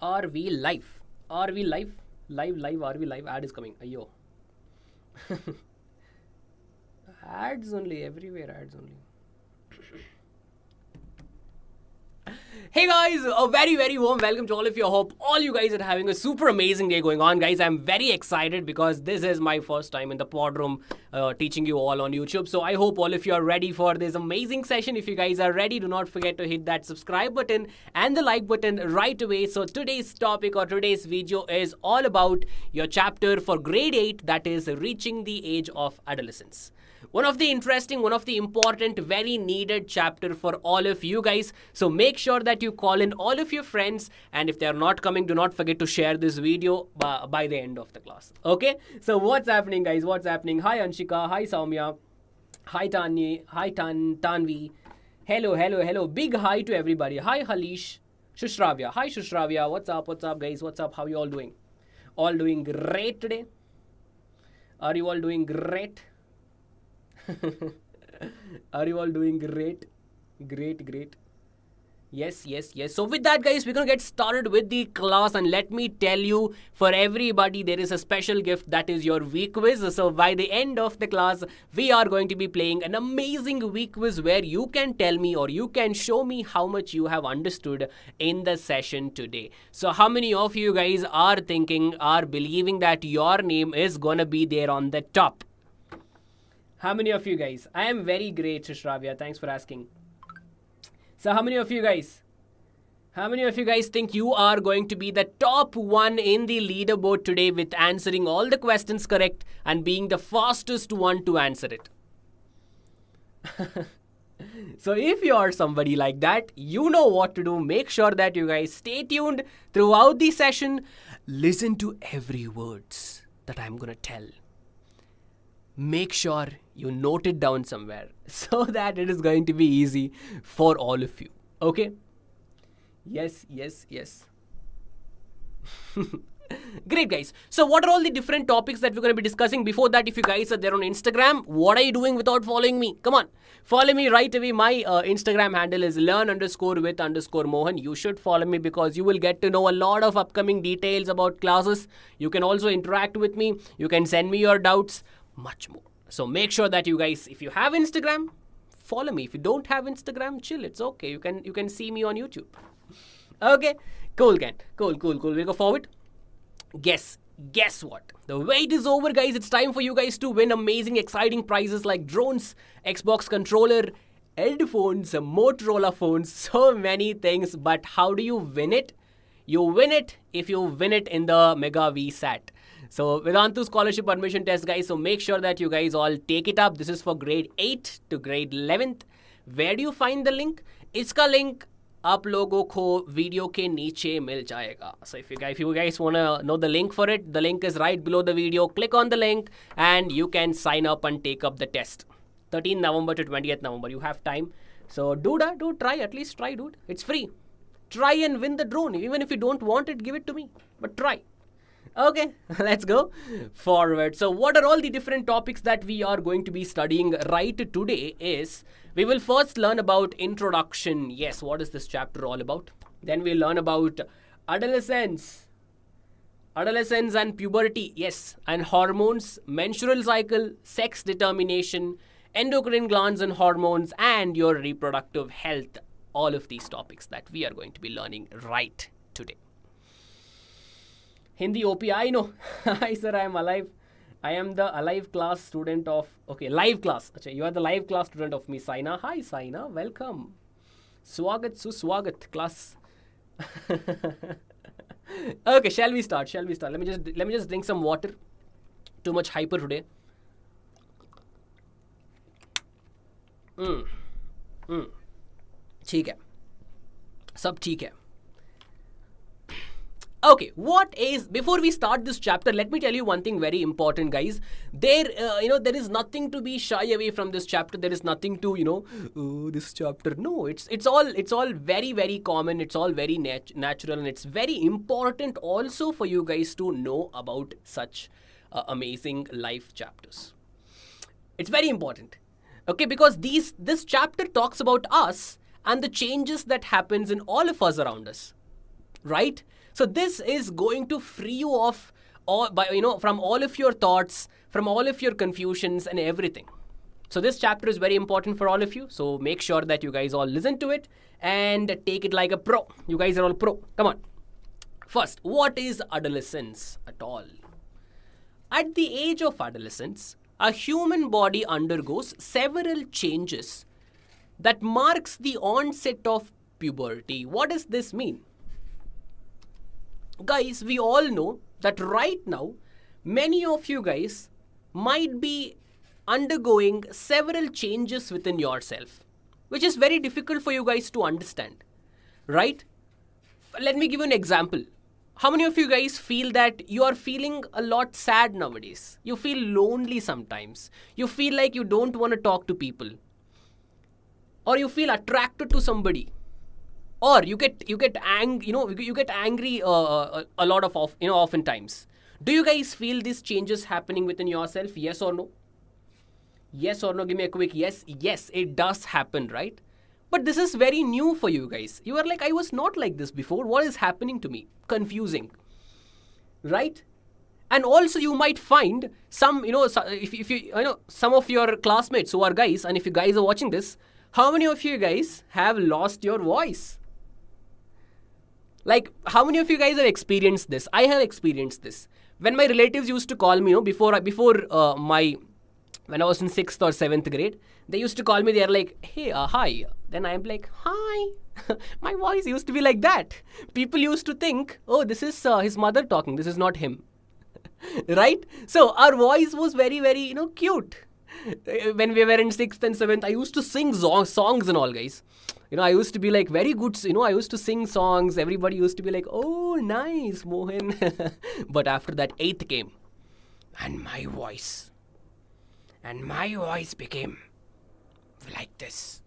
Are we live? Are we live? Live, are we live? Ad is coming. Ayyo. Ads only, everywhere ads only. Hey guys, a very warm welcome to all of you. I hope all you guys are having a super amazing day going on. Guys, I'm very excited because this is my first time in the pod room teaching you all on YouTube. So I hope all of you are ready for this amazing session. If you guys are ready, do not forget to hit that subscribe button and the like button right away. So today's topic or today's video is all about your chapter for grade 8, that is reaching the age of adolescence. One of the interesting, one of the important, very needed chapter for all of you guys. So make sure that you call in all of your friends, and if they are not coming, do not forget to share this video by the end of the class. Okay? So what's happening, guys? What's happening? Hi Anshika, hi Soumya, hi Tanya, hi Tanvi. Hello. Big hi to everybody. Hi Halish, Shushravya. Hi Shushravya. What's up, guys? What's up? How you all doing? All doing great today? Are you all doing great? Are you all doing great? Great. Yes. So with that, guys, we're going to get started with the class, and let me tell you, for everybody, there is a special gift, that is your VQuiz. So by the end of the class, we are going to be playing an amazing VQuiz where you can tell me or you can show me how much you have understood in the session today. So how many of you guys are believing that your name is going to be there on the top? How many of you guys? I am very great, Shravya. Thanks for asking. So how many of you guys think you are going to be the top one in the leaderboard today with answering all the questions correct and being the fastest one to answer it? So if you are somebody like that, you know what to do. Make sure that you guys stay tuned throughout the session. Listen to every words that I'm going to tell. Make sure you note it down somewhere so that it is going to be easy for all of you. Okay? Yes. Great, guys. So what are all the different topics that we're going to be discussing? Before that, if you guys are there on Instagram, what are you doing without following me? Come on. Follow me right away. My Instagram handle is learn_with_Mohan. You should follow me because you will get to know a lot of upcoming details about classes. You can also interact with me. You can send me your doubts. Much more. So make sure that you guys, if you have Instagram, follow me. If you don't have Instagram, chill. It's okay. You can see me on YouTube. Okay. Cool. We'll go forward. Guess what? The wait is over, guys. It's time for you guys to win amazing, exciting prizes like drones, Xbox controller, headphones, Motorola phones, so many things. But how do you win it? You win it if you win it in the Mega VSAT. So Vedantu scholarship admission test, guys. So make sure that you guys all take it up. This is for grade 8 to grade 11th. Where do you find the link? इसका link आप लोगों को video के नीचे मिल जाएगा. So if you guys want to know the link for it, the link is right below the video. Click on the link and you can sign up and take up the test. 13th November to 20th November. You have time. So try. At least try, dude. It's free. Try and win the drone. Even if you don't want it, give it to me. But try. Okay, let's go forward. So what are all the different topics that we are going to be studying right today is, we will first learn about introduction. Yes, what is this chapter all about? Then we'll learn about adolescence and puberty. Yes, and hormones, menstrual cycle, sex determination, endocrine glands and hormones, and your reproductive health. All of these topics that we are going to be learning right today. Hindi OP, I know. Hi sir, I am alive. I am the alive class student of... Okay, live class. Achha, you are the live class student of me, Saina. Hi Saina, welcome. Swagat, suswagat, class. Okay, shall we start? Let me just drink some water. Too much hyper today. ठीक है. सब ठीक है. Okay, before we start this chapter, let me tell you one thing very important, guys. There is nothing to be shy away from this chapter. There is nothing to, this chapter. No, it's all very, very common. It's all very natural, and it's very important also for you guys to know about such amazing life chapters. It's very important. Okay, because this chapter talks about us and the changes that happens in all of us around us. Right? So this is going to free you off from all of your thoughts, from all of your confusions and everything. So this chapter is very important for all of you. So make sure that you guys all listen to it and take it like a pro. You guys are all pro. Come on. First, what is adolescence at all? At the age of adolescence, a human body undergoes several changes that marks the onset of puberty. What does this mean? Guys, we all know that right now, many of you guys might be undergoing several changes within yourself, which is very difficult for you guys to understand, right? Let me give you an example. How many of you guys feel that you are feeling a lot sad nowadays? You feel lonely sometimes. You feel like you don't want to talk to people. Or you feel attracted to somebody. Or you get angry a lot of oftentimes. Do you guys feel these changes happening within yourself? Yes or no? Yes or no? Give me a quick yes. Yes, it does happen, right? But this is very new for you guys. You are like, I was not like this before. What is happening to me? Confusing, right? And also you might find some, if you some of your classmates who are guys, and if you guys are watching this, how many of you guys have lost your voice? Like, how many of you guys have experienced this? I have experienced this. When my relatives used to call me, when I was in 6th or 7th grade, they used to call me, they're like, hey, hi. Then I'm like, hi. My voice used to be like that. People used to think, oh, this is his mother talking. This is not him. Right? So our voice was very, very, cute. When we were in 6th and 7th, I used to sing songs and all, guys. I used to be like very good, I used to sing songs. Everybody used to be like, oh, nice, Mohan. But after that, 8th came. And my voice became like this.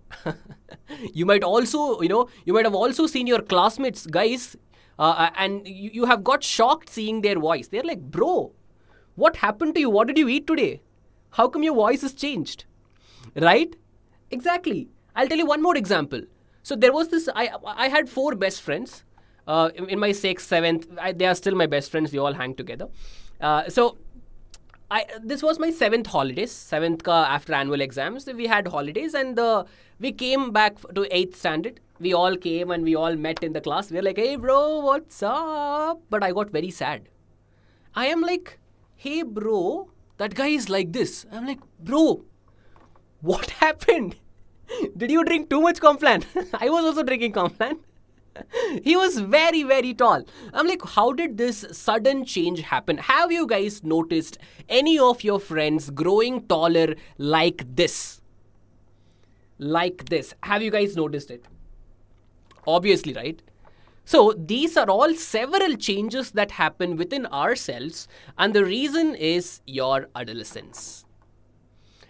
You might also, you might have also seen your classmates, guys, and you have got shocked seeing their voice. They're like, bro, what happened to you? What did you eat today? How come your voice has changed? Right? Exactly. I'll tell you one more example. So there was this, I had 4 best friends in my 6th, 7th. They are still my best friends. We all hang together. This was my 7th holidays. 7th after annual exams, we had holidays, and we came back to 8th standard. We all came and we all met in the class. We were like, hey bro, what's up? But I got very sad. I am like, hey bro, that guy is like this. I'm like, bro, what happened? Did you drink too much Complan? I was also drinking Complan. He was very, very tall. I'm like, how did this sudden change happen? Have you guys noticed any of your friends growing taller like this? Like this. Have you guys noticed it? Obviously, right? So these are all several changes that happen within ourselves, and the reason is your adolescence.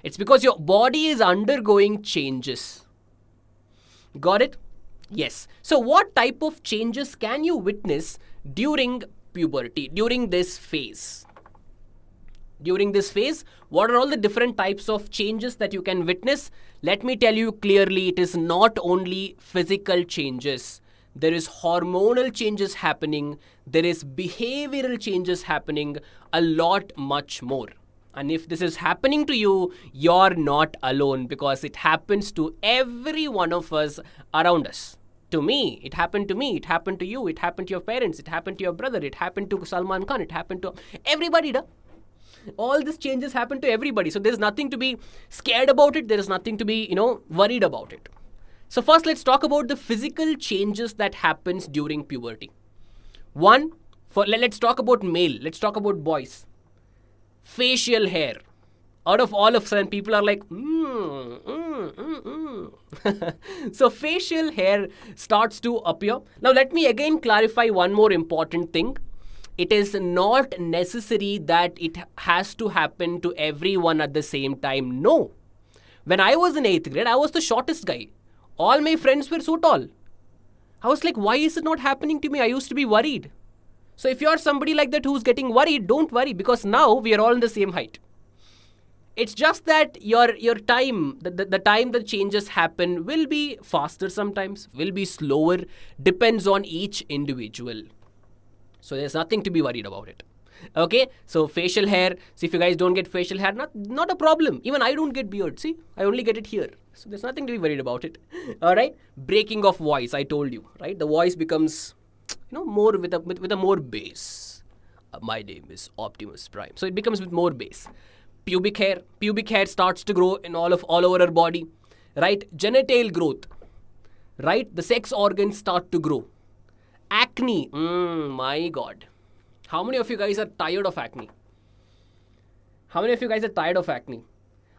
It's because your body is undergoing changes. Got it? Yes. So what type of changes can you witness during puberty, during this phase? During this phase, what are all the different types of changes that you can witness? Let me tell you clearly, it is not only physical changes. There is hormonal changes happening. There is behavioral changes happening. A lot much more. And if this is happening to you, you're not alone, because it happens to every one of us around us. To me, it happened to me, it happened to you, it happened to your parents, it happened to your brother, it happened to Salman Khan, it happened to everybody. All these changes happen to everybody. So there's nothing to be scared about it. There is nothing to be, worried about it. So first, let's talk about the physical changes that happens during puberty. Let's talk about male. Let's talk about boys. Facial hair. Out of all of a sudden, people are like, So facial hair starts to appear. Now, let me again clarify one more important thing. It is not necessary that it has to happen to everyone at the same time. No. When I was in 8th grade, I was the shortest guy. All my friends were so tall. I was like, why is it not happening to me? I used to be worried. So if you're somebody like that who's getting worried, don't worry, because now we are all in the same height. It's just that your time, the time the changes happen will be faster sometimes, will be slower, depends on each individual. So there's nothing to be worried about it. Okay, so facial hair. See, if you guys don't get facial hair, not a problem. Even I don't get beard. See, I only get it here. So there's nothing to be worried about it. All right, breaking of voice. I told you, right? The voice becomes, more with a more bass. My name is Optimus Prime. So it becomes with more bass. Pubic hair starts to grow in all over our body, right? Genital growth, right? The sex organs start to grow. Acne. My God. How many of you guys are tired of acne? How many of you guys are tired of acne?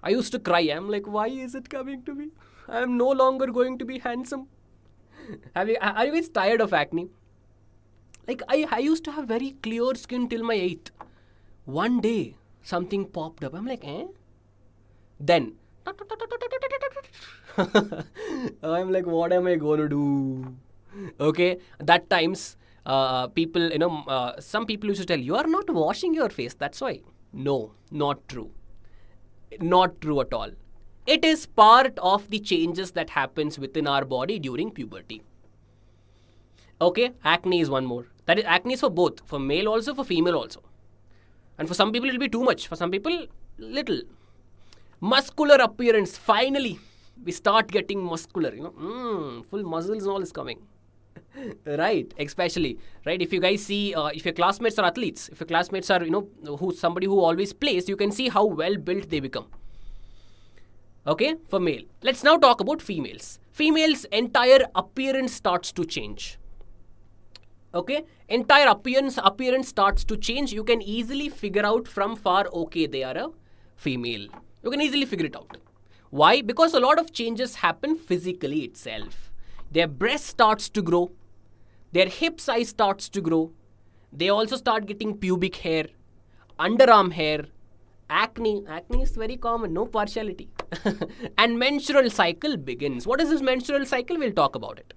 I used to cry. I'm like, why is it coming to me? I am no longer going to be handsome. Are you guys tired of acne? Like, I used to have very clear skin till my 8th. One day, something popped up. I'm like, Then, I'm like, what am I going to do? Okay, that times, people, some people used to tell, you are not washing your face, that's why. No, not true. Not true at all. It is part of the changes that happens within our body during puberty. Okay, acne is one more. That is, acne is for both, for male also, for female also. And for some people, it will be too much. For some people, little. Muscular appearance. Finally, we start getting muscular, full muscles and all is coming. Right, especially, right? If you guys see, if your classmates are athletes, if your classmates are, somebody who always plays, you can see how well built they become. Okay, for male. Let's now talk about females. Females' entire appearance starts to change. Okay, entire appearance starts to change. You can easily figure out from far, okay, they are a female. You can easily figure it out. Why? Because a lot of changes happen physically itself. Their breast starts to grow. Their hip size starts to grow. They also start getting pubic hair, underarm hair, acne. Acne is very common, no partiality. And menstrual cycle begins. What is this menstrual cycle? We'll talk about it.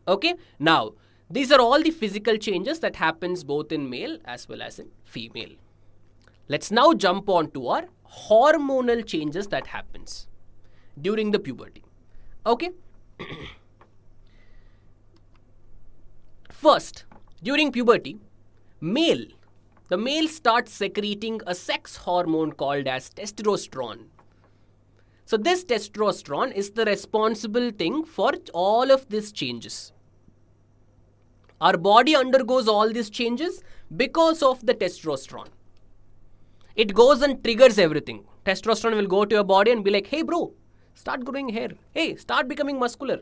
Okay, now, these are all the physical changes that happens both in male as well as in female. Let's now jump on to our hormonal changes that happens during the puberty. Okay. First, during puberty, the male starts secreting a sex hormone called as testosterone. So this testosterone is the responsible thing for all of these changes. Our body undergoes all these changes because of the testosterone. It goes and triggers everything. Testosterone will go to your body and be like, hey bro, start growing hair. Hey, start becoming muscular.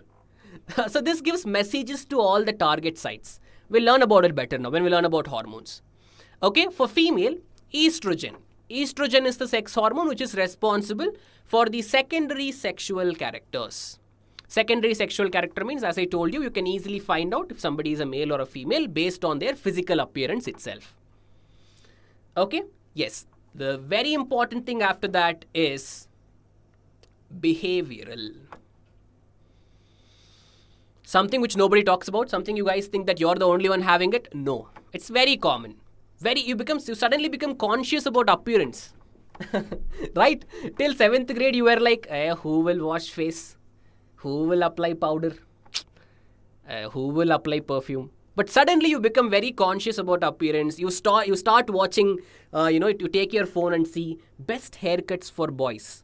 So this gives messages to all the target sites. We'll learn about it better now when we learn about hormones. Okay, for female, estrogen. Estrogen is the sex hormone which is responsible for the secondary sexual characters. Secondary sexual character means, as I told you, you can easily find out if somebody is a male or a female based on their physical appearance itself. Okay, yes. The very important thing after that is behavioral. Something which nobody talks about, something you guys think that you're the only one having it. No, it's very common. You suddenly become conscious about appearance. Right? Till 7th grade, you were like, who will wash face? Who will apply powder? Who will apply perfume? But suddenly you become very conscious about appearance. You start watching, you take your phone and see best haircuts for boys.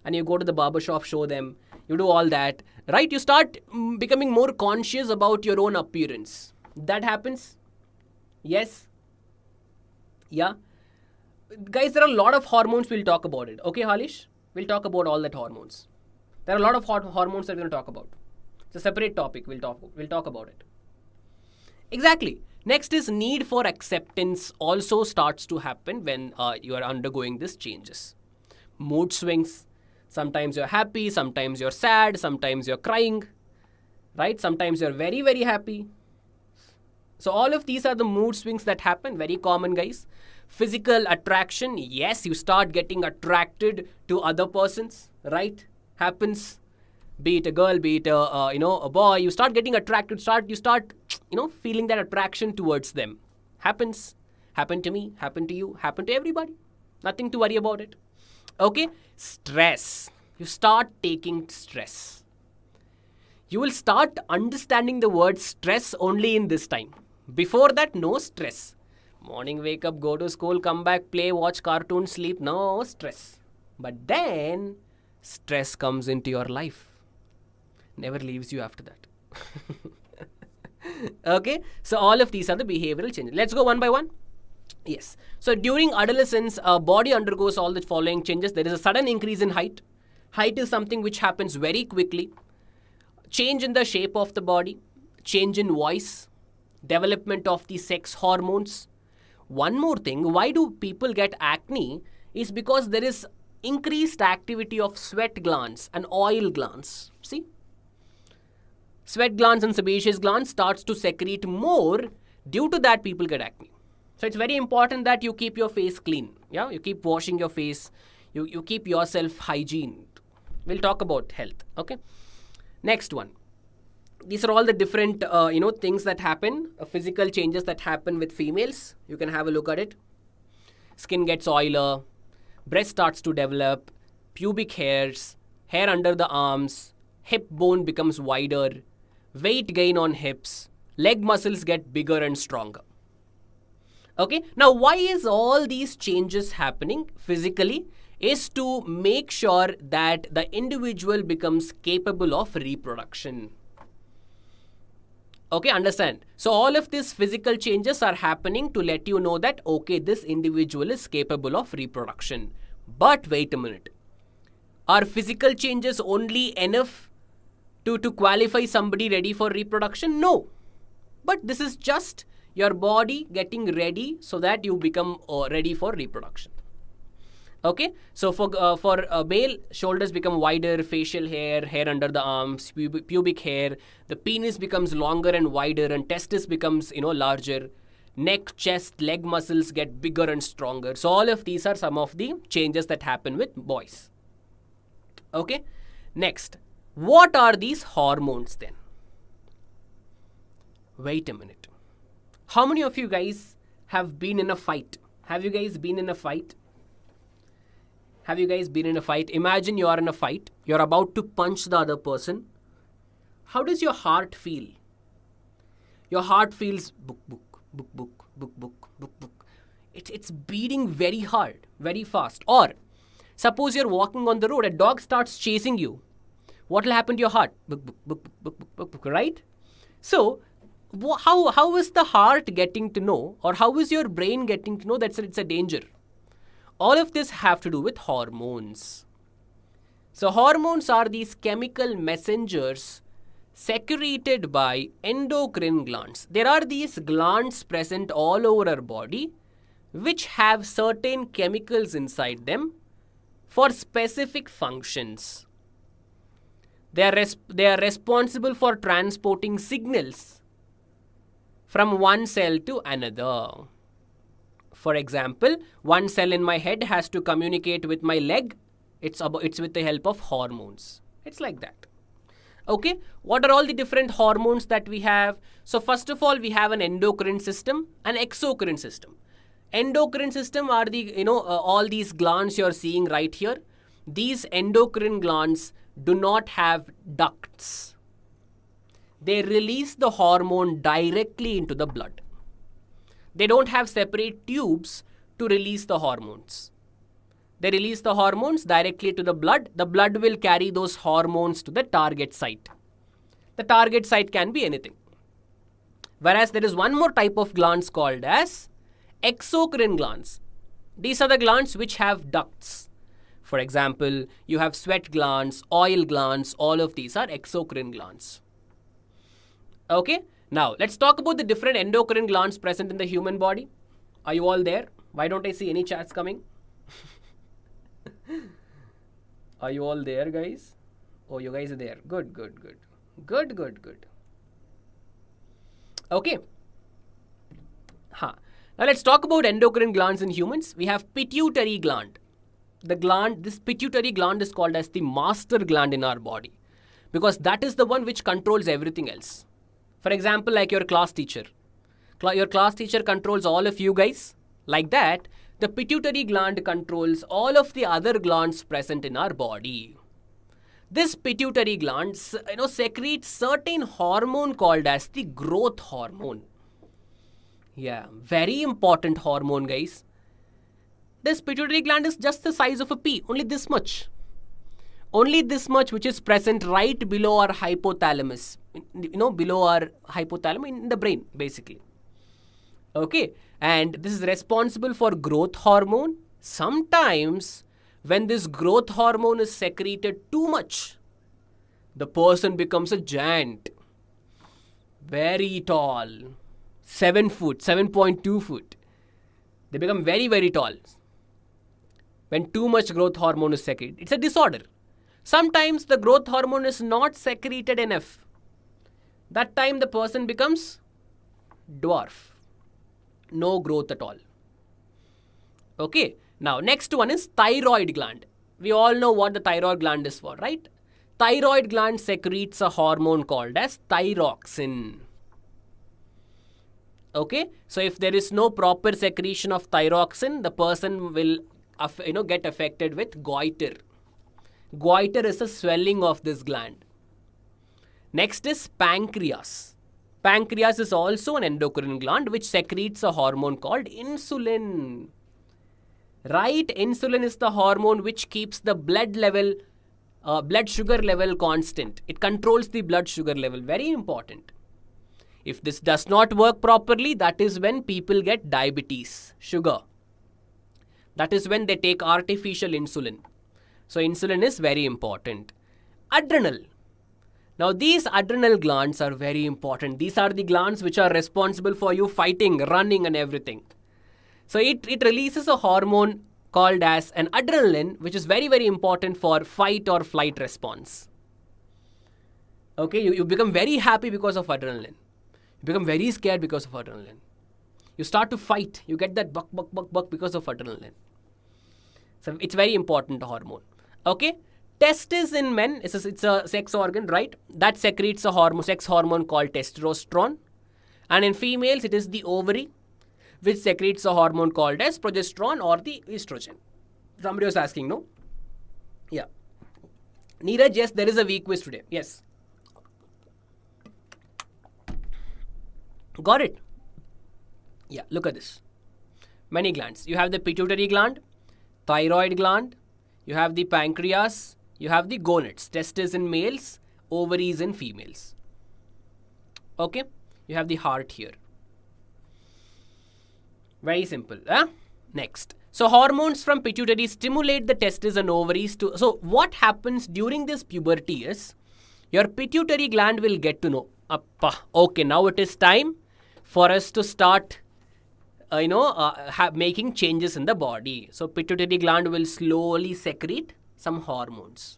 And you go to the barbershop, show them. You do all that. Right? You start becoming more conscious about your own appearance. That happens? Yes? Yeah? Guys, there are a lot of hormones. We'll talk about it. Okay, Halish? We'll talk about all that hormones. There are a lot of hormones that we're going to talk about. It's a separate topic. We'll talk about it. Exactly. Next is need for acceptance also starts to happen when you are undergoing these changes. Mood swings. Sometimes you're happy, sometimes you're sad, sometimes you're crying, right? Sometimes you're very, very happy. So all of these are the mood swings that happen. Very common, guys. Physical attraction. Yes, you start getting attracted to other persons, right? Happens. Be it a girl, be it a boy. You start getting attracted. You start feeling that attraction towards them. Happens. Happened to me. Happened to you. Happened to everybody. Nothing to worry about it. Okay. Stress. You start taking stress. You will start understanding the word stress only in this time. Before that, no stress. Morning, wake up, go to school, come back, play, watch cartoon, sleep, no stress. But then, stress comes into your life. Never leaves you after that. Okay, so all of these are the behavioral changes. Let's go one by one. Yes. So during adolescence, body undergoes all the following changes. There is a sudden increase in height. Height is something which happens very quickly. Change in the shape of the body, change in voice, development of the sex hormones. One more thing, why do people get acne is because there is increased activity of sweat glands and oil glands. See? Sweat glands and sebaceous glands starts to secrete more. Due to that, people get acne. So it's very important that you keep your face clean. Yeah, you keep washing your face. You keep yourself hygiene. We'll talk about health. Okay. Next one. These are all the different things that happen, physical changes that happen with females. You can have a look at it. Skin gets oiler, breast starts to develop, pubic hairs, hair under the arms, hip bone becomes wider, weight gain on hips, leg muscles get bigger and stronger. Okay, now why is all these changes happening physically? Is to make sure that the individual becomes capable of reproduction. Okay, understand? So all of these physical changes are happening to let you know that, okay, this individual is capable of reproduction. But wait a minute. Are physical changes only enough to qualify somebody ready for reproduction? No. But this is just your body getting ready so that you become ready for reproduction. Okay, so for male, shoulders become wider, facial hair, hair under the arms, pubic hair, the penis becomes longer and wider, and testis becomes larger. Neck, chest, leg muscles get bigger and stronger. So all of these are some of the changes that happen with boys. Okay, next, what are these hormones then? Wait a minute. How many of you guys have been in a fight? Have you guys been in a fight? Have you guys been in a fight? Imagine you are in a fight. You're about to punch the other person. How does your heart feel? Your heart feels book, book, book, book, book, book, book, book. It's beating very hard, very fast. Or suppose you're walking on the road, a dog starts chasing you. What will happen to your heart? Book, book, book, book, book, book, book, right? So how is the heart getting to know, or how is your brain getting to know that it's a danger? All of this have to do with hormones. So hormones are these chemical messengers secreted by endocrine glands. There are these glands present all over our body which have certain chemicals inside them for specific functions. They are responsible for transporting signals from one cell to another. For example, one cell in my head has to communicate with my leg. It's with the help of hormones. It's like that. Okay, what are all the different hormones that we have? So first of all, we have an endocrine system, an exocrine system. Endocrine system are the, all these glands you're seeing right here. These endocrine glands do not have ducts. They release the hormone directly into the blood. They don't have separate tubes to release the hormones. They release the hormones directly to the blood. The blood will carry those hormones to the target site. The target site can be anything. Whereas there is one more type of glands called as exocrine glands. These are the glands which have ducts. For example, you have sweat glands, oil glands, all of these are exocrine glands. Okay? Now, let's talk about the different endocrine glands present in the human body. Are you all there? Why don't I see any chats coming? Are you all there, guys? Oh, you guys are there. Good, good, good. Good, good, good. Okay. Now, let's talk about endocrine glands in humans. We have pituitary gland. This pituitary gland is called as the master gland in our body because that is the one which controls everything else. For example, like your class teacher. Your class teacher controls all of you guys. Like that, the pituitary gland controls all of the other glands present in our body. This pituitary gland, secretes certain hormone called as the growth hormone. Yeah, very important hormone, guys. This pituitary gland is just the size of a pea, only this much. Only this much, which is present right below our hypothalamus. Below our hypothalamus in the brain, basically. Okay, and this is responsible for growth hormone. Sometimes, when this growth hormone is secreted too much, the person becomes a giant. Very tall. 7 foot, 7.2 foot. They become very, very tall. When too much growth hormone is secreted. It's a disorder. Sometimes the growth hormone is not secreted enough. That time the person becomes dwarf. No growth at all. Okay. Now, next one is thyroid gland. We all know what the thyroid gland is for, right? Thyroid gland secretes a hormone called as thyroxine. Okay, so if there is no proper secretion of thyroxine, the person will get affected with goiter. Goiter is a swelling of this gland. Next is pancreas. Pancreas is also an endocrine gland which secretes a hormone called insulin. Right, insulin is the hormone which keeps the blood sugar level constant. It controls the blood sugar level. Very important. If this does not work properly, that is when people get diabetes, sugar. That is when they take artificial insulin. So insulin is very important. Adrenal. Now these adrenal glands are very important. These are the glands which are responsible for you fighting, running and everything. So it releases a hormone called as an adrenaline, which is very, very important for fight or flight response. Okay, you become very happy because of adrenaline. You become very scared because of adrenaline. You start to fight. You get that buck because of adrenaline. So it's very important hormone. Okay, testis in men, it's a sex organ, right? That secretes a sex hormone called testosterone. And in females, it is the ovary, which secretes a hormone called as progesterone or the estrogen. Somebody was asking, no? Yeah. Neeraj, yes, there is a VQuiz today. Yes. Got it? Yeah, look at this. Many glands. You have the pituitary gland, thyroid gland, you have the pancreas, you have the gonads, testes in males, ovaries in females. Okay? You have the heart here. Very simple. Next. So hormones from pituitary stimulate the testes and ovaries to... So what happens during this puberty is, your pituitary gland will get to know, okay, now it is time for us to start making changes in the body. So pituitary gland will slowly secrete some hormones.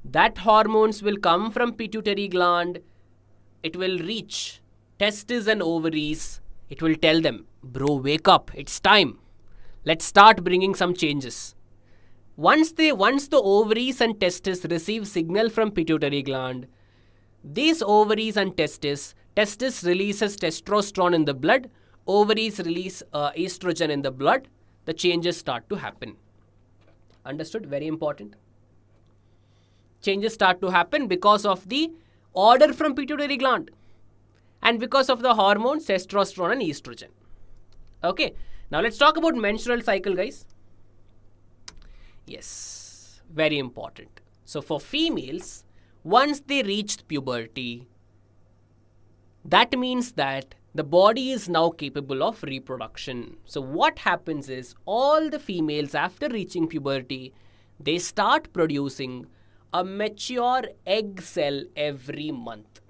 That hormones will come from pituitary gland. It will reach testes and ovaries. It will tell them, bro, wake up. It's time. Let's start bringing some changes. Once the ovaries and testes receive signal from pituitary gland, these ovaries and testis releases testosterone in the blood, ovaries release estrogen in the blood, the changes start to happen. Understood? Very important. Changes start to happen because of the order from pituitary gland and because of the hormones testosterone and estrogen. Okay, now let's talk about menstrual cycle, guys. Yes, very important. So for females, once they reach puberty, that means that the body is now capable of reproduction. So what happens is, all the females after reaching puberty, they start producing a mature egg cell every month.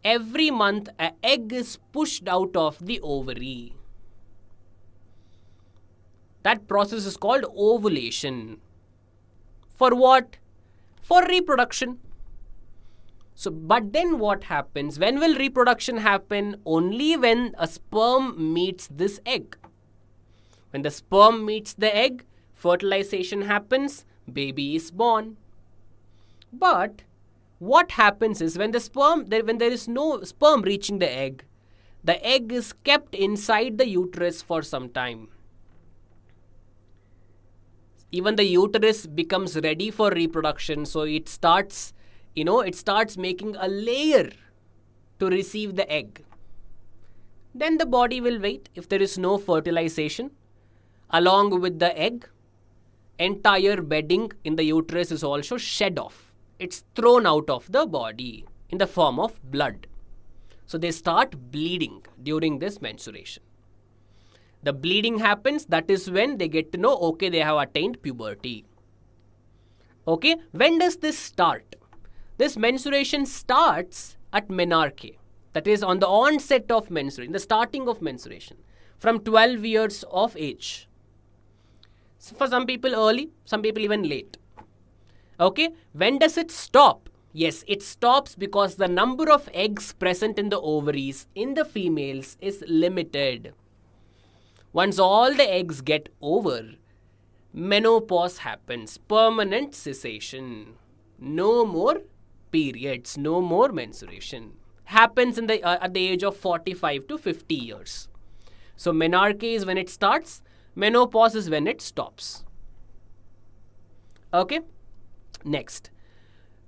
Every month, an egg is pushed out of the ovary. That process is called ovulation. For what? For reproduction. So, but then what happens? When will reproduction happen? Only when a sperm meets this egg. When the sperm meets the egg, fertilization happens, baby is born. But what happens is, when there is no sperm reaching the egg is kept inside the uterus for some time. Even the uterus becomes ready for reproduction, so it starts making a layer to receive the egg. Then the body will wait. If there is no fertilization, along with the egg, entire bedding in the uterus is also shed off. It's thrown out of the body in the form of blood. So they start bleeding during this menstruation. The bleeding happens, that is when they get to know, okay, they have attained puberty. Okay, when does this start? This menstruation starts at menarche. That is on the onset of menstruation, the starting of menstruation, from 12 years of age. So for some people early, some people even late. Okay, when does it stop? Yes, it stops because the number of eggs present in the ovaries in the females is limited. Once all the eggs get over, menopause happens, permanent cessation. No more periods, no more menstruation. Happens in at the age of 45 to 50 years. So menarche is when it starts, menopause is when it stops. Okay, next.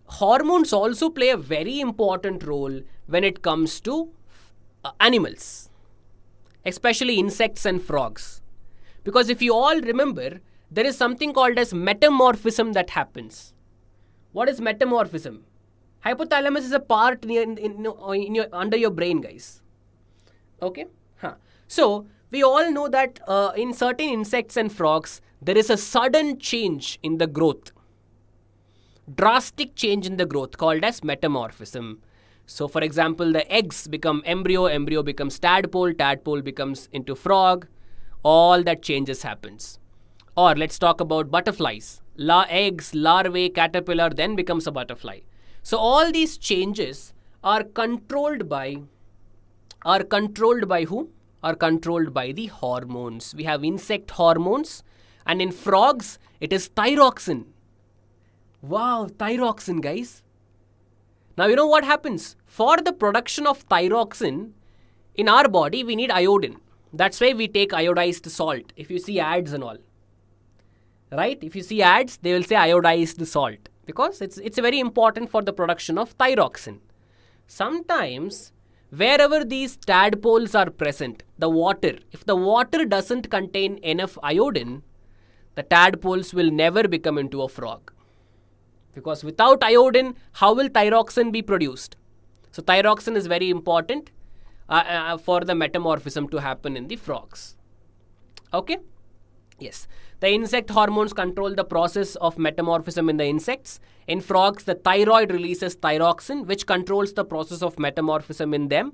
Hormones also play a very important role when it comes to animals, especially insects and frogs. Because if you all remember, there is something called as metamorphism that happens. What is metamorphism? Hypothalamus is a part under your brain, guys. Okay? So, we all know that in certain insects and frogs, there is a sudden change in the growth. Drastic change in the growth called as metamorphism. So, for example, the eggs become embryo, embryo becomes tadpole, tadpole becomes into frog. All that changes happens. Or let's talk about butterflies. Eggs, larvae, caterpillar, then becomes a butterfly. So all these changes are controlled by who? Are controlled by the hormones. We have insect hormones, and in frogs, it is thyroxine. Wow, thyroxine, guys. Now, you know what happens? For the production of thyroxine, in our body, we need iodine. That's why we take iodized salt. If you see ads and all. Right? If you see ads, they will say iodized salt. Because it's very important for the production of thyroxine. Sometimes, wherever these tadpoles are present, the water, if the water doesn't contain enough iodine, the tadpoles will never become into a frog. Because without iodine, how will thyroxine be produced? So thyroxine is very important for the metamorphism to happen in the frogs. Okay? Yes. The insect hormones control the process of metamorphism in the insects. In frogs, the thyroid releases thyroxine, which controls the process of metamorphism in them.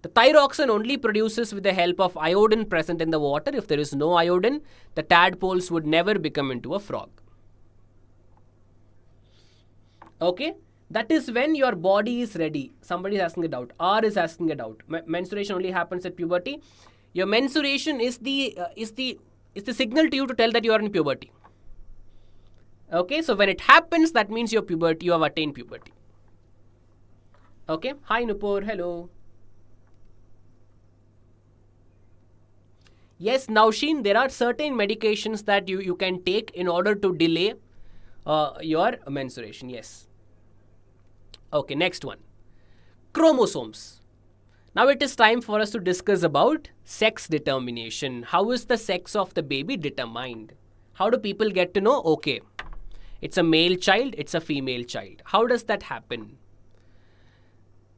The thyroxine only produces with the help of iodine present in the water. If there is no iodine, the tadpoles would never become into a frog. Okay? That is when your body is ready. Somebody is asking a doubt. R is asking a doubt. Menstruation only happens at puberty. Your menstruation is the signal to you to tell that you are in puberty. Okay, so when it happens, that means you have attained puberty. Okay, hi Nupur, hello. Yes, Naushin, there are certain medications that you can take in order to delay your menstruation. Yes. Okay, next one. Chromosomes. Now it is time for us to discuss about sex determination. How is the sex of the baby determined? How do people get to know, okay, it's a male child, it's a female child. How does that happen?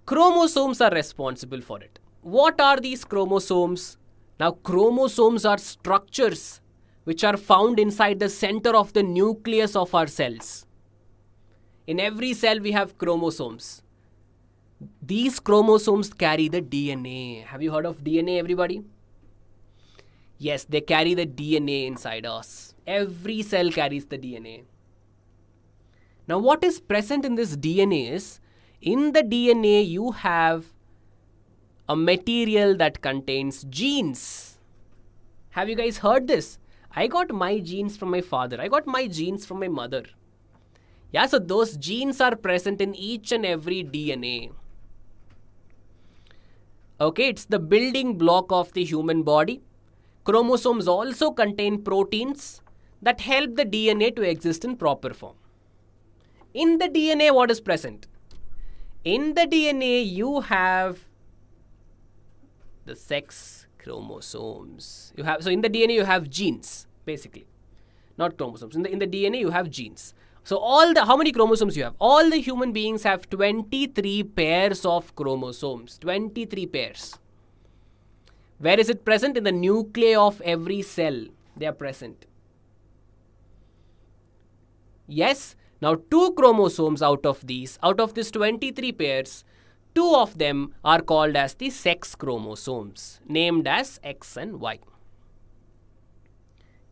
Chromosomes are responsible for it. What are these chromosomes? Now chromosomes are structures which are found inside the center of the nucleus of our cells. In every cell we have chromosomes. These chromosomes carry the DNA. Have you heard of DNA, everybody? Yes, they carry the DNA inside us. Every cell carries the DNA. Now, what is present in this DNA is, in the DNA you have a material that contains genes. Have you guys heard this? I got my genes from my father. I got my genes from my mother. Yeah, so those genes are present in each and every DNA. Okay, it's the building block of the human body. Chromosomes also contain proteins that help the DNA to exist in proper form. In the DNA, what is present? In the DNA, you have the sex chromosomes. So in the DNA you have genes, basically. Not chromosomes. In the DNA you have genes. So how many chromosomes you have? All the human beings have 23 pairs of chromosomes. 23 pairs. Where is it present? In the nuclei of every cell. They are present. Yes. Now 2 chromosomes out of this 23 pairs, 2 of them are called as the sex chromosomes, named as X and Y.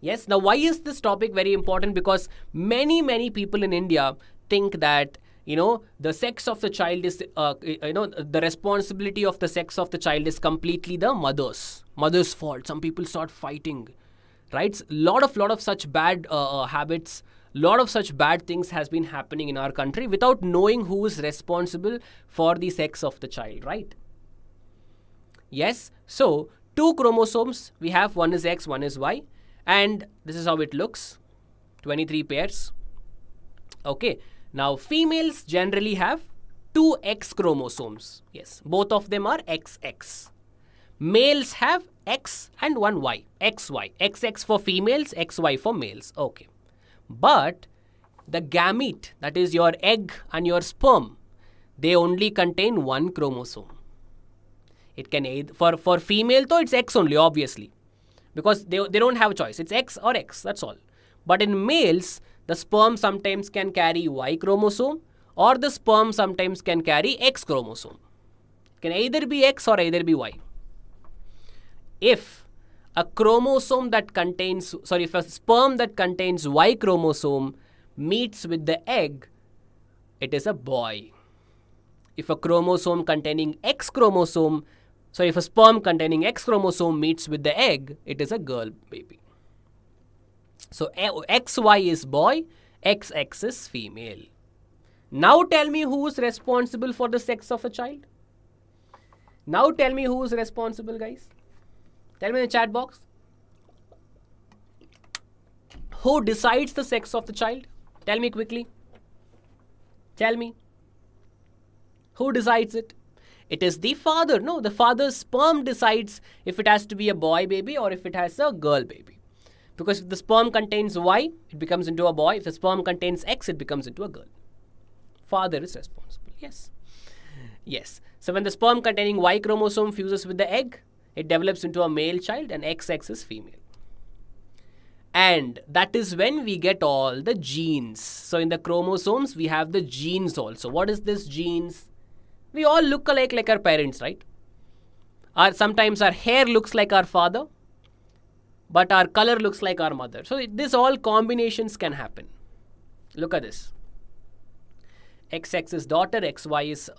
Yes. Now why is this topic very important? Because many people in India think that the sex of the child is the responsibility of the sex of the child is completely the mother's fault. Some people start fighting, right? Lot of such bad habits. Lot of such bad things has been happening in our country without knowing who is responsible for the sex of the child, right? Yes. So 2 chromosomes we have. One is X, one is Y, and this is how it looks. 23 pairs. Okay. Now females generally have 2 X chromosomes. Yes. Both of them are XX. Males have X and 1 Y. XY. XX for females, XY for males. Okay. But the gamete, that is your egg and your sperm, they only contain 1 chromosome. It can either, for female though, it's X only, obviously, because they don't have a choice. It's X or X, that's all. But in males, the sperm sometimes can carry Y chromosome, or the sperm sometimes can carry X chromosome. It can either be X or either be Y. If a sperm that contains Y chromosome meets with the egg, it is a boy. If a sperm containing X chromosome meets with the egg, it is a girl baby. So XY is boy, XX is female. Now tell me who is responsible for the sex of a child. Now tell me who is responsible, guys. Tell me in the chat box. Who decides the sex of the child? Tell me quickly. Tell me. Who decides it? It is the father. No, the father's sperm decides if it has to be a boy baby or if it has a girl baby. Because if the sperm contains Y, it becomes into a boy. If the sperm contains X, it becomes into a girl. Father is responsible. Yes. Yes. So when the sperm containing Y chromosome fuses with the egg, it develops into a male child and XX is female. And that is when we get all the genes. So in the chromosomes, we have the genes also. What is this genes? We all look alike like our parents, right? Sometimes our hair looks like our father, but our color looks like our mother. So this all combinations can happen. Look at this. XX is daughter, XY is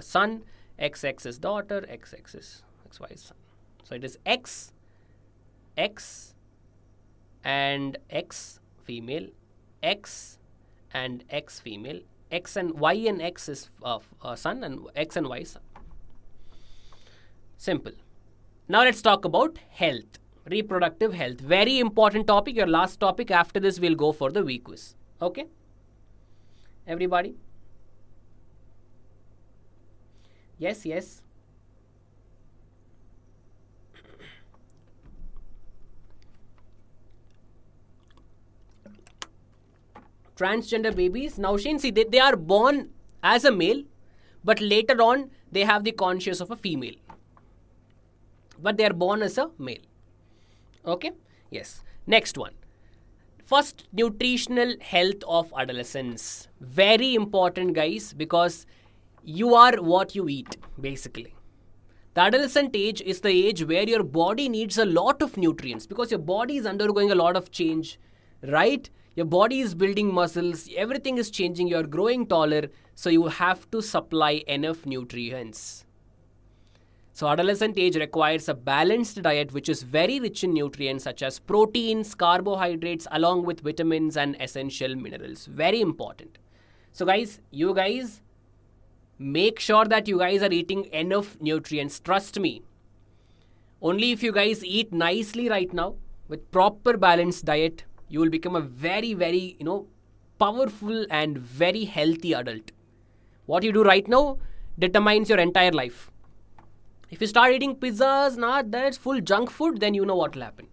son, XX is daughter, XX is XY is son. So it is X, and X female, X and X female, X and Y and X is son, and X and Y is son. Simple. Now let's talk about health, reproductive health. Very important topic, your last topic. After this, we'll go for the VQuiz. Okay? Everybody? Yes, yes. Transgender babies. Now, Shane, see, they are born as a male, but later on, they have the conscience of a female. But they are born as a male. Okay? Yes. Next one. First, nutritional health of adolescence. Very important, guys, because you are what you eat, basically. The adolescent age is the age where your body needs a lot of nutrients because your body is undergoing a lot of change, right? Your body is building muscles, everything is changing, you're growing taller, so you have to supply enough nutrients. So adolescent age requires a balanced diet which is very rich in nutrients such as proteins, carbohydrates, along with vitamins and essential minerals. Very important. So guys, you guys make sure that you guys are eating enough nutrients. Trust me. Only if you guys eat nicely right now with proper balanced diet, you will become a very, very, powerful and very healthy adult. What you do right now determines your entire life. If you start eating pizzas, that's full junk food, then you know what will happen.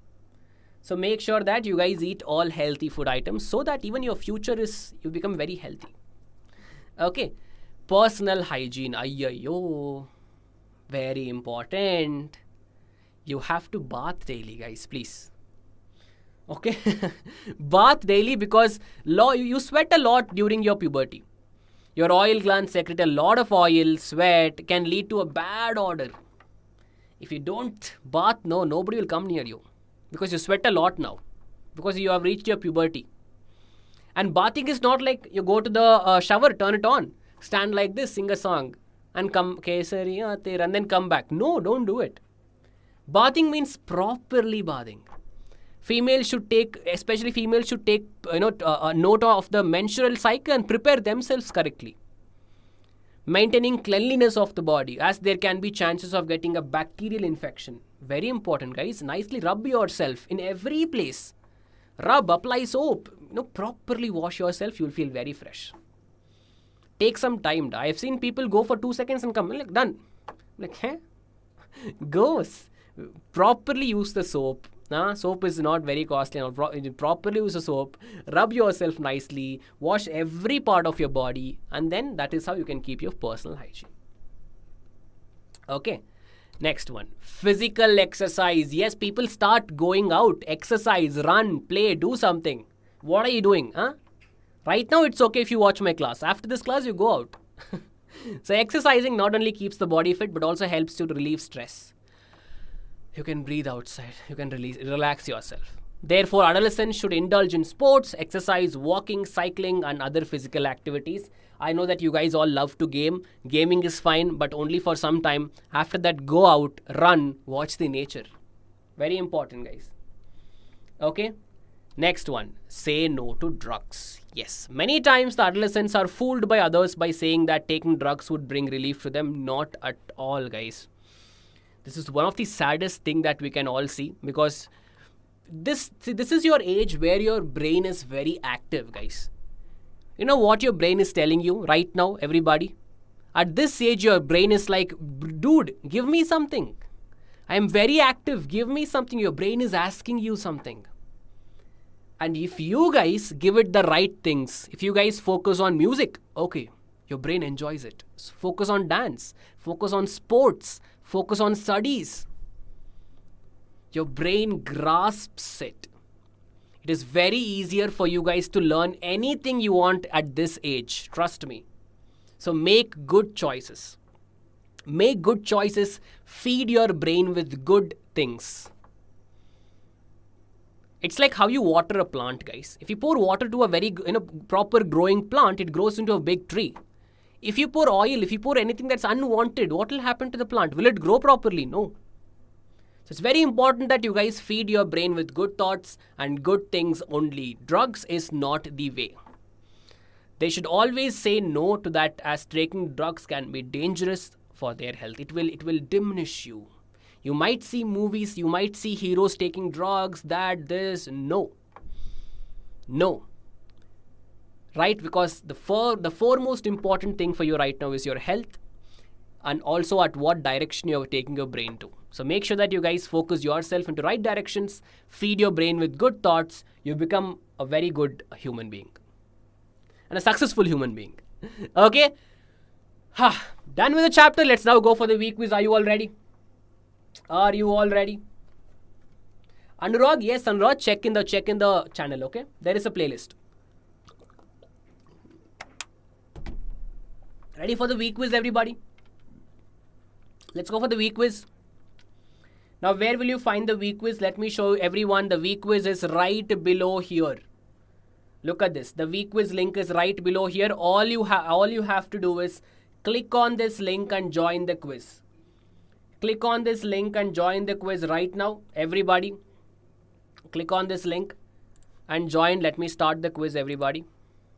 So make sure that you guys eat all healthy food items so that even your future you become very healthy. Okay. Personal hygiene. Ayyo. Very important. You have to bath daily, guys, please. Okay. Bath daily because you sweat a lot during your puberty. Your oil glands secrete a lot of oil, sweat, can lead to a bad odor. If you don't bath, nobody will come near you. Because you sweat a lot now. Because you have reached your puberty. And bathing is not like you go to the shower, turn it on, stand like this, sing a song, and come, and then come back. No, don't do it. Bathing means properly bathing. Especially females should take a note of the menstrual cycle and prepare themselves correctly. Maintaining cleanliness of the body, as there can be chances of getting a bacterial infection. Very important, guys. Nicely rub yourself in every place. Rub, apply soap. Properly wash yourself. You'll feel very fresh. Take some time. I have seen people go for 2 seconds and come. Like, done. Like, Goes. Properly use the soap. Soap is not very costly. Properly use the soap. Rub yourself nicely. Wash every part of your body. And then that is how you can keep your personal hygiene. Okay. Next one. Physical exercise. Yes, people start going out. Exercise, run, play, do something. What are you doing? Right now it's okay if you watch my class. After this class, you go out. So exercising not only keeps the body fit but also helps you to relieve stress. You can breathe outside. You can relax yourself. Therefore, adolescents should indulge in sports, exercise, walking, cycling, and other physical activities. I know that you guys all love to game. Gaming is fine, but only for some time. After that, go out, run, watch the nature. Very important, guys. Okay. Next one. Say no to drugs. Yes. Many times the adolescents are fooled by others by saying that taking drugs would bring relief to them. Not at all, guys. This is one of the saddest thing that we can all see because this is your age where your brain is very active, guys. You know what your brain is telling you right now, everybody? At this age, your brain is like, dude, give me something. I am very active. Give me something. Your brain is asking you something. And if you guys give it the right things, if you guys focus on music, okay, your brain enjoys it. So focus on dance. Focus on sports. Focus on studies. Your brain grasps it. It is very easier for you guys to learn anything you want at this age. Trust me. So make good choices. Make good choices. Feed your brain with good things. It's like how you water a plant, guys. If you pour water to a very proper growing plant, it grows into a big tree. If you pour oil, if you pour anything that's unwanted, what will happen to the plant? Will it grow properly? No. So it's very important that you guys feed your brain with good thoughts and good things only. Drugs is not the way. They should always say no to that, as taking drugs can be dangerous for their health. It will diminish you. You might see movies, you might see heroes taking drugs, no. Right? Because the foremost important thing for you right now is your health and also at what direction you're taking your brain to. So make sure that you guys focus yourself into right directions, feed your brain with good thoughts, you become a very good human being. And a successful human being. Okay? Done with the chapter. Let's now go for the week quiz. Are you all ready? Are you all ready? Anurag, yes, Anurag, check in the channel, okay? There is a playlist. Ready for the week quiz, everybody? Let's go for the week quiz. Now, where will you find the week quiz? Let me show everyone. The week quiz is right below here. Look at this. The week quiz link is right below here. All you have to do is click on this link and join the quiz. Click on this link and join the quiz right now. Everybody, click on this link and join. Let me start the quiz, everybody.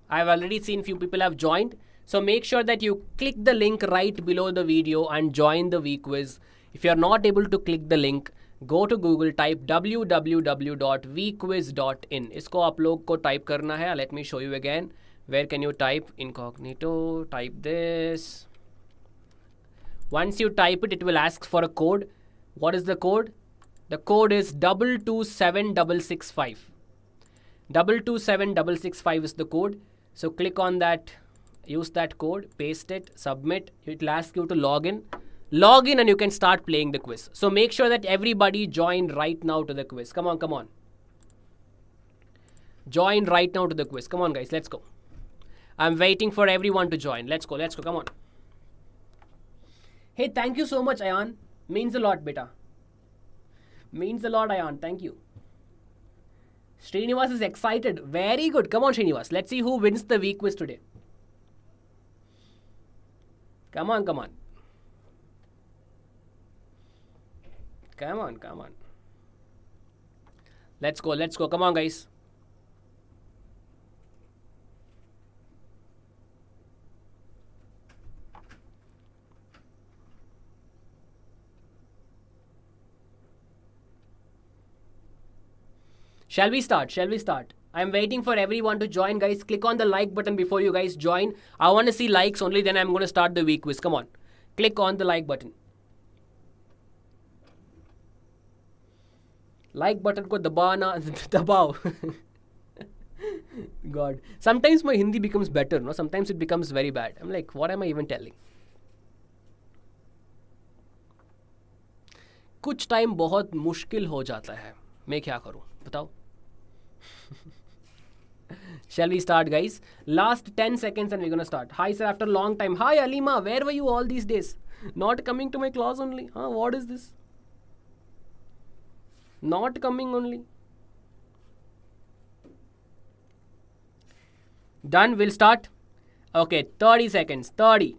I've already seen few people have joined. So make sure that you click the link right below the video and join the week quiz. If you are not able to click the link, go to Google, type www.vquiz.in. इसको आप लोग को type करना है. Let me show you again. Where can you type? Incognito. Type this. Once you type it, it will ask for a code. What is the code? The code is 227665. 227665 is the code. So click on that, use that code, paste it, submit. It will ask you to log in. Log in and you can start playing the quiz. So make sure that everybody join right now to the quiz. Come on, come on. Join right now to the quiz. Come on, guys, let's go. I'm waiting for everyone to join. Let's go, come on. Hey, thank you so much, Ayan. Means a lot, beta. Means a lot, Ayan. Thank you. Srinivas is excited. Very good. Come on, Srinivas. Let's see who wins the week quiz today. Come on, come on. Come on, come on. Let's go, let's go. Come on, guys. Shall we start? Shall we start? I'm waiting for everyone to join, guys. Click on the like button before you guys join. I want to see likes only, then I'm going to start the week quiz. Come on. Click on the like button. Like button ko dabana, dabao. God. Sometimes my Hindi becomes better, no? Sometimes it becomes very bad. I'm like, what am I even telling? कुछ time बहुत मुश्किल हो जाता है. मैं क्या करूं? बताओ. Shall we start, guys? Last 10 seconds and we're gonna start. Hi, sir, after a long time. Hi, Alima. Where were you all these days? Not coming to my class only. Huh? What is this? Not coming only. Done. We'll start. Okay, 30 seconds. 30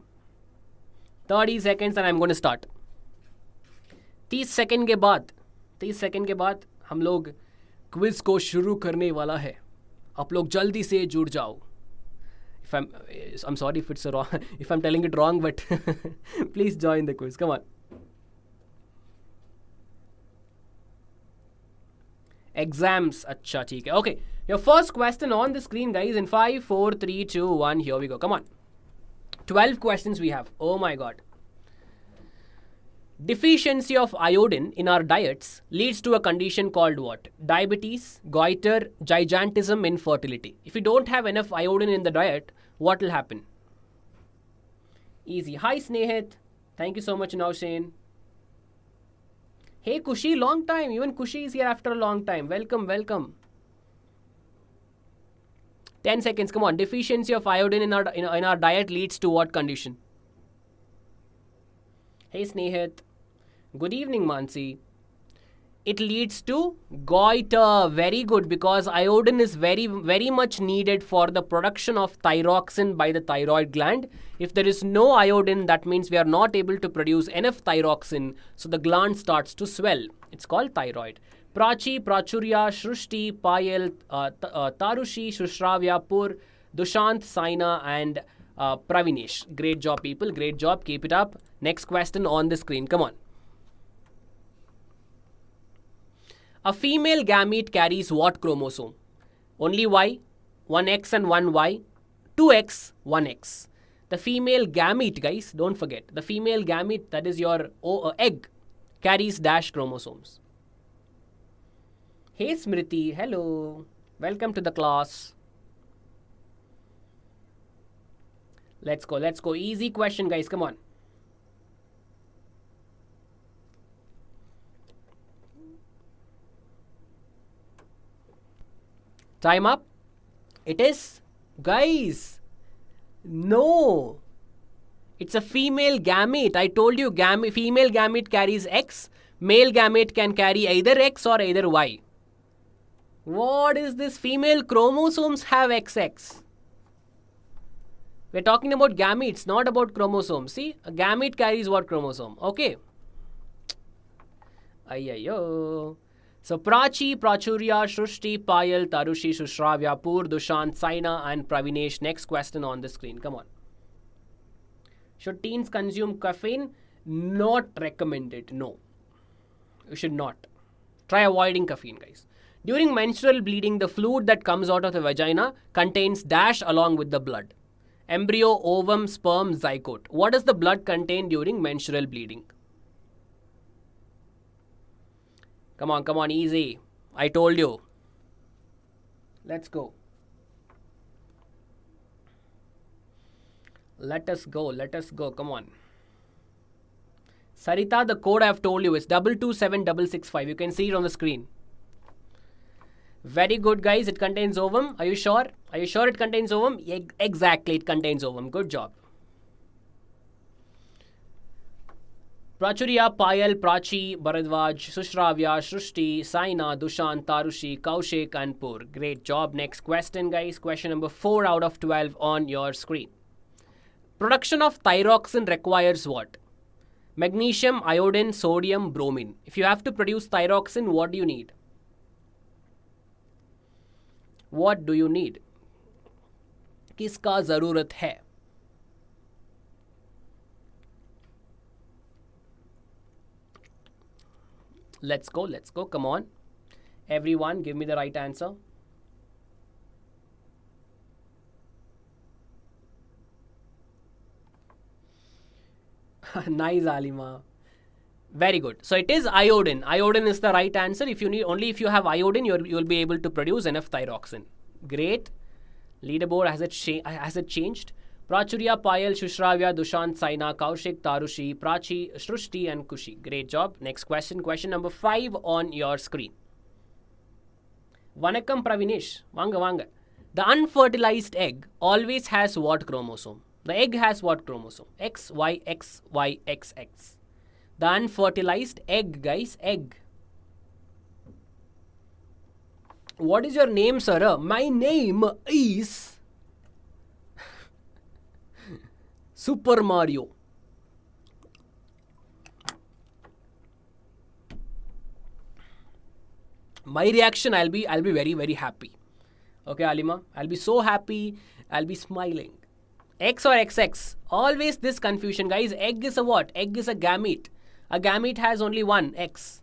seconds and I'm going to start. 30 second के बाद हम लोग quiz को शुरू करने वाला है. आप लोग जल्दी से जुड़ जाओ. I'm sorry if it's wrong, if I'm telling it wrong, but please join the quiz. Come on. Exams. अच्छा ठीक है. Okay. Your first question on the screen, guys, in 5, 4, 3, 2, 1. Here we go. Come on. 12 questions we have. Oh my God. Deficiency of iodine in our diets leads to a condition called what? Diabetes, goiter, gigantism, infertility. If you don't have enough iodine in the diet, what will happen? Easy. Hi, Snehit. Thank you so much, Naushane. Hey, Kushi, long time. Even Kushi is here after a long time. Welcome, welcome. 10 seconds. Come on. Deficiency of iodine in our diet leads to what condition? Hey, Snehit. Good evening, Mansi. It leads to goiter. Very good, because iodine is very, very much needed for the production of thyroxine by the thyroid gland. If there is no iodine, that means we are not able to produce enough thyroxine, so the gland starts to swell. It's called thyroid. Prachi, Prachurya, Shrushti, Payal, Tarushi, Shushravya, Pur, Dushant, Saina, and Pravinesh. Great job, people. Great job. Keep it up. Next question on the screen. Come on. A female gamete carries what chromosome? Only Y, 1X and 1Y, 2X, 1X. The female gamete, guys, don't forget. The female gamete, that is your egg, carries dash chromosomes. Hey Smriti, hello. Welcome to the class. Let's go, let's go. Easy question, guys, come on. Time up. It is, guys, no. It's a female gamete. I told you female gamete carries X. Male gamete can carry either X or either Y. What is this? Female chromosomes have XX. We're talking about gametes, not about chromosomes. See, a gamete carries what chromosome? Okay. Ayyo. So Prachi, Prachurya, Shrushti, Payal, Tarushi, Shushravya, Pur, Dushant, Saina, and Pravinesh. Next question on the screen. Come on. Should teens consume caffeine? Not recommended. No. You should not. Try avoiding caffeine, guys. During menstrual bleeding, the fluid that comes out of the vagina contains dash along with the blood. Embryo, ovum, sperm, zygote. What does the blood contain during menstrual bleeding? Come on, easy. I told you. Let's go. Let us go. Come on. Sarita, the code I have told you is 227665. You can see it on the screen. Very good, guys. It contains ovum. Are you sure? Are you sure it contains ovum? Exactly, it contains ovum. Good job. Prachurya, Payal, Prachi, Bharadwaj, Sushravya, Srushti, Saina, Dushant, Tarushi, Kaushik, and Pur. Great job. Next question, guys. Question number 4 out of 12 on your screen. Production of thyroxine requires what? Magnesium, iodine, sodium, bromine. If you have to produce thyroxine, what do you need? What do you need? किसका जरूरत है? Let's go. Come on. Everyone, give me the right answer. Nice, Alima. Very good. So it is iodine. Iodine is the right answer. If you have iodine, you'll be able to produce enough thyroxine. Great. Leaderboard, has it changed? Prachurya, Payal, Shushravya, Dushant, Saina, Kaushik, Tarushi, Prachi, Shrushti, and Kushi. Great job. Next question. Question number 5 on your screen. Vanakkam Pravinesh. Vanga. The unfertilized egg always has what chromosome? The egg has what chromosome? X, Y, X, Y, X, X. The unfertilized egg, guys. Egg. What is your name, sir? My name is Super Mario. My reaction, I'll be very, very happy. Okay, Alima? I'll be so happy. I'll be smiling. X or XX? Always this confusion, guys. Egg is a what? Egg is a gamete. A gamete has only one, X.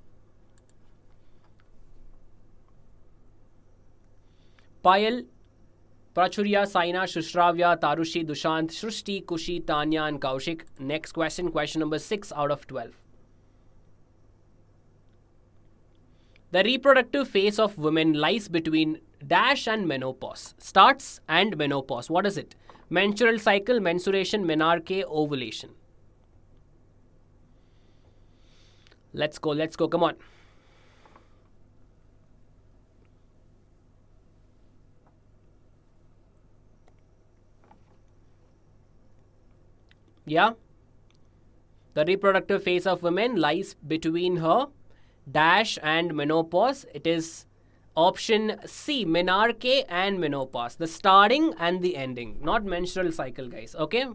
Payal, Prachurya, Saina, Shushravya, Tarushi, Dushant, Shrushti, Kushi, Tanya, and Kaushik. Next question, question number 6 out of 12. The reproductive phase of women lies between dash and menopause. Starts and menopause. What is it? Menstrual cycle, menstruation, menarche, ovulation. Let's go. Come on. Yeah? The reproductive phase of women lies between her dash and menopause. It is option C, menarche and menopause. The starting and the ending, not menstrual cycle, guys. Okay?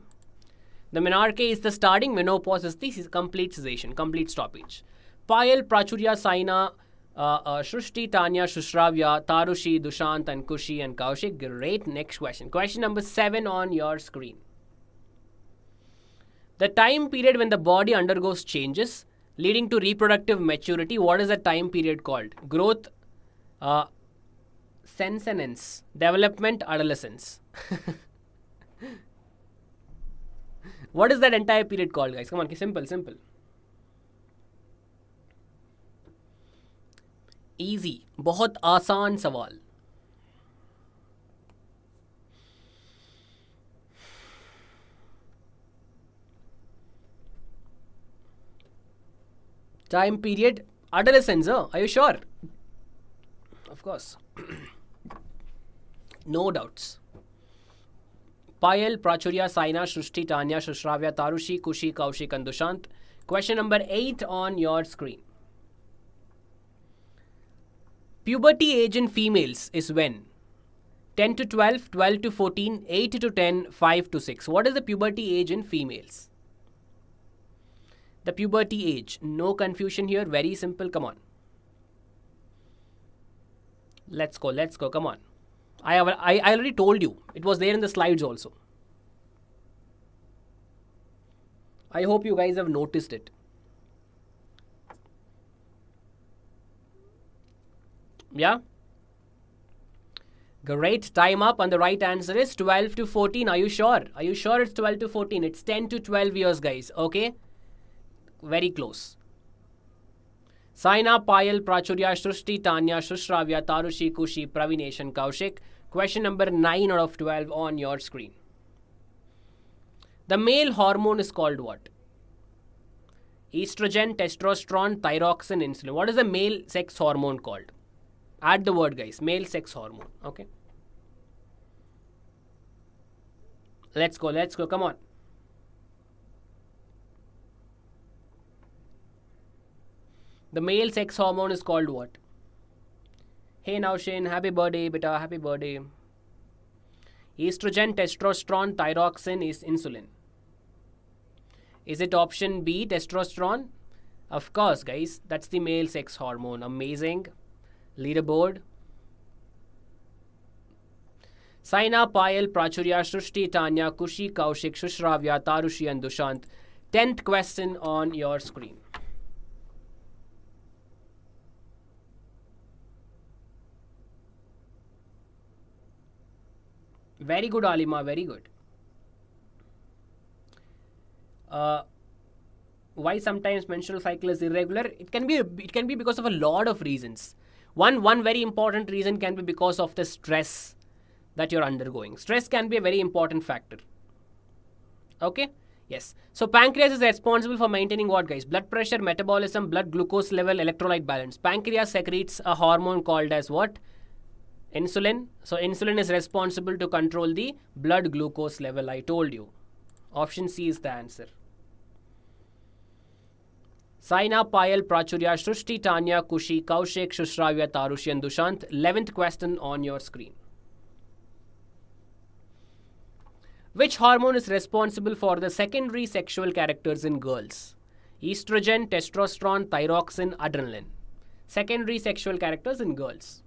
The menarche is the starting, menopause is the complete cessation, complete stoppage. Payal, Prachurya, Saina, Shrushti, Tanya, Shushravya, Tarushi, Dushant, and Kushi, and Kaushik. Great. Next question. Question number 7 on your screen. The time period when the body undergoes changes leading to reproductive maturity, what is the time period called? Growth, senescence, development, adolescence. What is that entire period called, guys? Come on, simple. Easy. बहुत आसान सवाल. Time period, adolescence, are you sure? Of course. No doubts. Payal, Prachurya, Saina, Shrushti, Tanya, Shushravya, Tarushi, Kushi, Kaushik, and Dushant. Question number 8 on your screen. Puberty age in females is when? 10 to 12, 12 to 14, 8 to 10, 5 to 6. What is the puberty age in females? The puberty age. No confusion here. Very simple. Come on. Let's go. Come on. I already told you. It was there in the slides also. I hope you guys have noticed it. Yeah? Great. Time up, and the right answer is 12 to 14. Are you sure? Are you sure it's 12 to 14? It's 10 to 12 years, guys. Okay? Very close. Saina, Payal, Prachurya, Srushti, Tanya, Shushravya, Tarushi, Kushi, Pravinesh, and Kaushik. Question number 9 out of 12 on your screen. The male hormone is called what? Estrogen, testosterone, thyroxine, insulin. What is the male sex hormone called? Add the word, guys. Male sex hormone. Okay. Let's go. Let's go. Come on. The male sex hormone is called what? Hey Naushin, happy birthday, beta. Happy birthday. Estrogen, testosterone, thyroxine is insulin. Is it option B, testosterone? Of course, guys. That's the male sex hormone. Amazing. Leaderboard. Saina, Payal, Prachurya, Srushti, Tanya, Kushi, Kaushik, Shushravya, Tarushi, and Dushant. 10th question on your screen. Very good, Alima. Very good. Why sometimes menstrual cycle is irregular? It can be because of a lot of reasons. One very important reason can be because of the stress that you're undergoing. Stress can be a very important factor. Okay? Yes. So pancreas is responsible for maintaining what, guys? Blood pressure, metabolism, blood glucose level, electrolyte balance. Pancreas secretes a hormone called as what? Insulin. So insulin is responsible to control the blood glucose level. I told you. Option C is the answer. Saina, Payal, Prachurya, Srushti, Tanya, Kushi, Kaushik, Shushravya, Tarushi, and Dushant. 11th question on your screen. Which hormone is responsible for the secondary sexual characters in girls? Estrogen, testosterone, thyroxine, adrenaline. Secondary sexual characters in girls.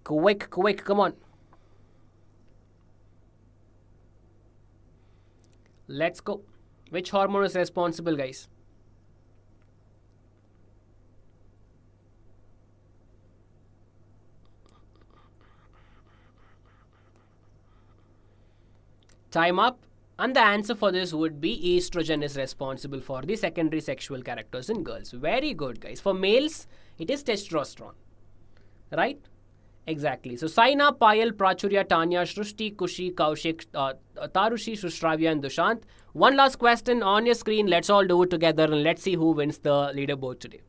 Quick, come on. Let's go. Which hormone is responsible, guys? Time up. And the answer for this would be estrogen is responsible for the secondary sexual characters in girls. Very good, guys. For males, it is testosterone. Right? Exactly. So, Saina, Payal, Prachurya, Tanya, Srushti, Kushi, Kaushik, Tarushi, Shushravya, and Dushant. One last question on your screen. Let's all do it together and let's see who wins the leaderboard today.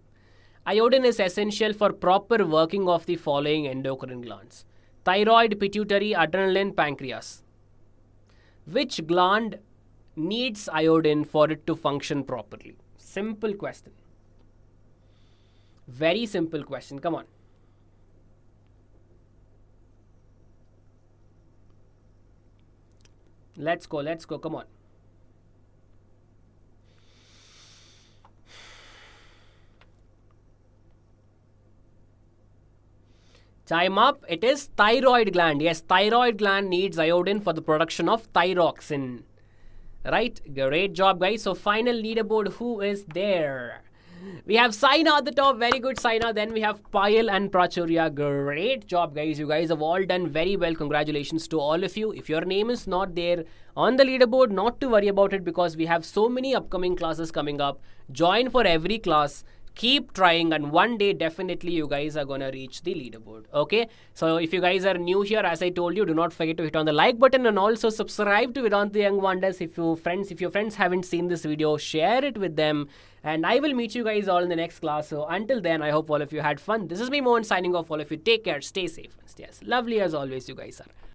Iodine is essential for proper working of the following endocrine glands. Thyroid, pituitary, adrenaline, pancreas. Which gland needs iodine for it to function properly? Simple question. Very simple question. Come on. Let's go. Come on. Time up. It is thyroid gland. Yes, thyroid gland needs iodine for the production of thyroxine. Right? Great job, guys. So, final leaderboard. Who is there? We have Saina at the top. Very good, Saina. Then we have Payal and Prachurya. Great job, guys. You guys have all done very well. Congratulations to all of you. If your name is not there on the leaderboard, not to worry about it because we have so many upcoming classes coming up. Join for every class. Keep trying, and one day definitely you guys are gonna reach the leaderboard. Okay, so if you guys are new here, as I told you, do not forget to hit on the like button and also subscribe to Vedantu Young Wonders. If your friends haven't seen this video, share it with them, and I will meet you guys all in the next class. So until then, I hope all of you had fun. This is me, Mohan, signing off. All of you, take care, stay safe, and stay as lovely as always you guys are.